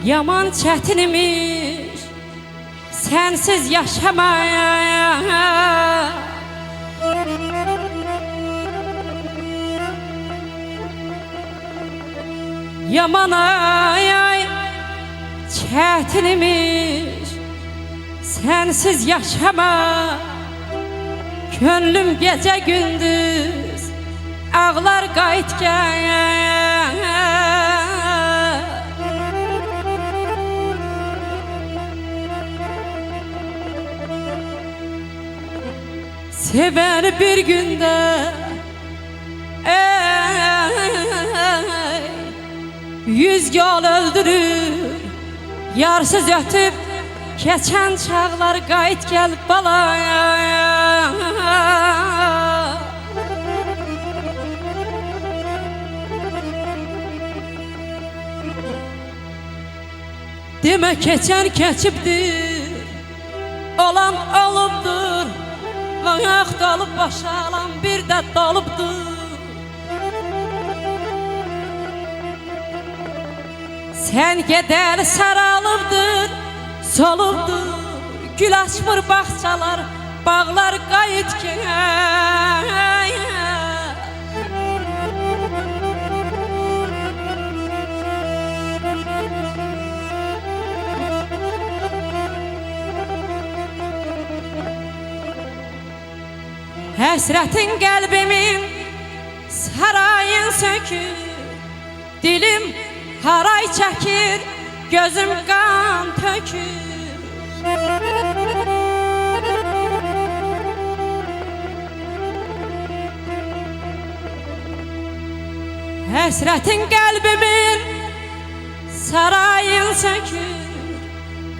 Yaman çətinmiş sensiz yaşamaya. Yaman ay çətinmiş sensiz yaşama. Könlüm gece gündüz ağlar qayıt gel. Sever bir günde yüz yol öldürür. Yarsız ötüp geçen çağlar qayıt gel balaya. Deme keçen keçibdir, olan olubdur. Ayaq dalıb başa alan bir də dolubdur. Sen gedər saralıbdır, solubdur. Gül açmır bağçalar, bağlar qayıt gel. Həsrətin qəlbimin sarayın sökür. Dilim haray çəkir, gözüm qan tökür. Həsrətin qəlbimin sarayın sökür.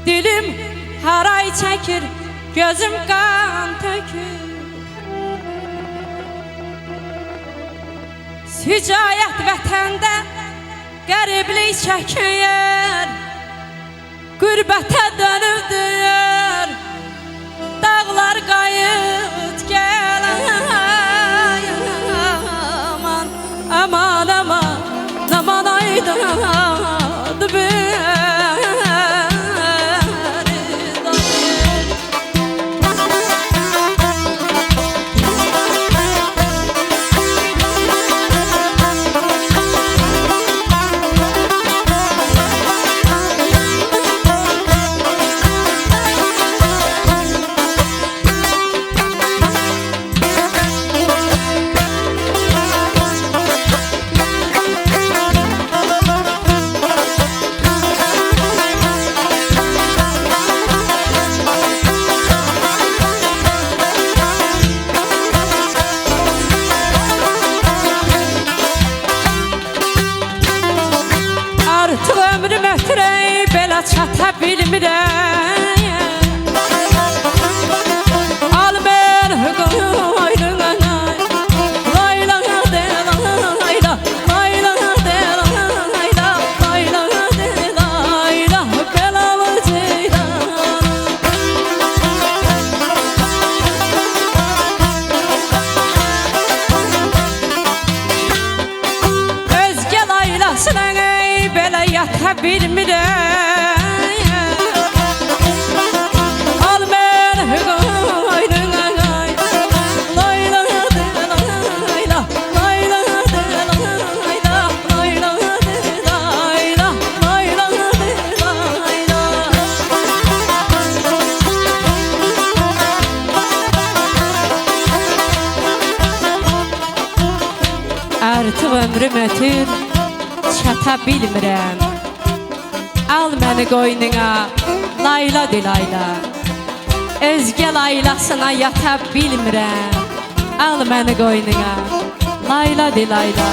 Dilim haray çəkir, gözüm qan tökür. Hicayət vətəndə qəriblik çəkir, qürbətə dönübdür, dağlar qayıt gəl. Aman, aman, aman, aman aydadı ömrüm ötürey belə çata bilmirəm. Al mən hüquqoydun anay, layla de layla, layla de layla, layla de layla, belalı ceylan. Özgə laylasına belə yata bilmirəm. Al mən hüquqoydun anay, layla de layla, layla de layla, layla de layla, layla de layla. Artıq ömrüm ötür, çata bilmirəm. Al məni qoynuna, layla de layla, özgə laylasına yata bilmirəm. Al məni qoynuna, layla de layla.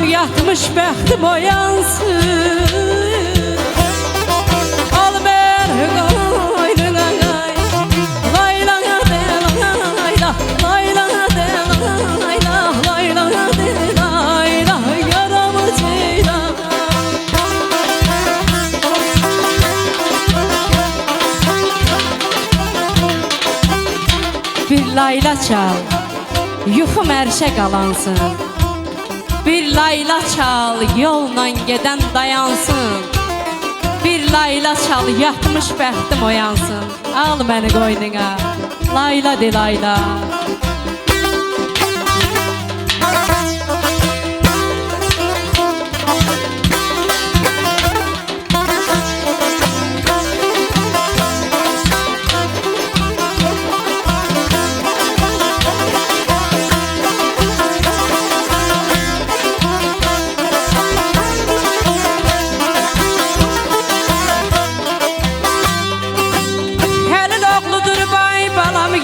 yatmış bəxtim oyansın. Al məni qoynuna qay, layla de layla, layla de layla, layla de layla, yaramı ceylan. Bir layla çal, yuxum ərşə qalansın. Bir layla çal, yolla gedən dayansın. Bir layla çal, yatmış bəxtim oyansın. Al məni qoynuna, layla de layla.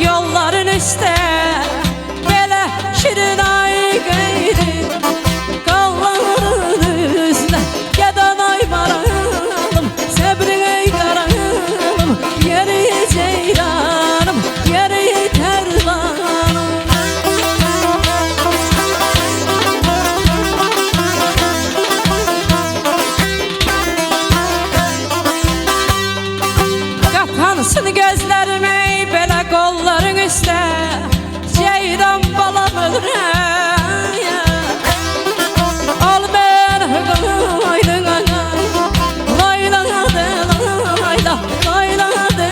Yolların üstə belə şirin ay qeyri, qalların üstə gedən ay maralım, səbrin ey qaralım, yeri ceylanım, yeri tərlanım. Qapansın gözlərim ey belə qolların üstə, ceyran balam ölürəm. Al məni qoynuna qay, layla de layla, layla de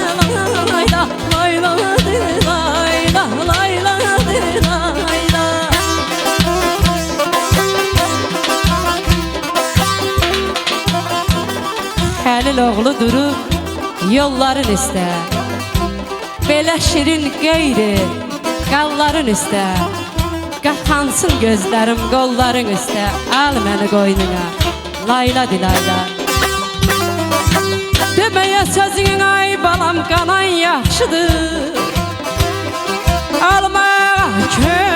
layla, layla de layla, layla de layla. Xəlil oğlu durub yolların üstə, belə şirin qeyri, qalların üstə. Qapansın gözlərim qolların üstə, al məni qoynuna, layla dilayla. Deməyə sözün ay balam qanan yaxşıdır, alma köy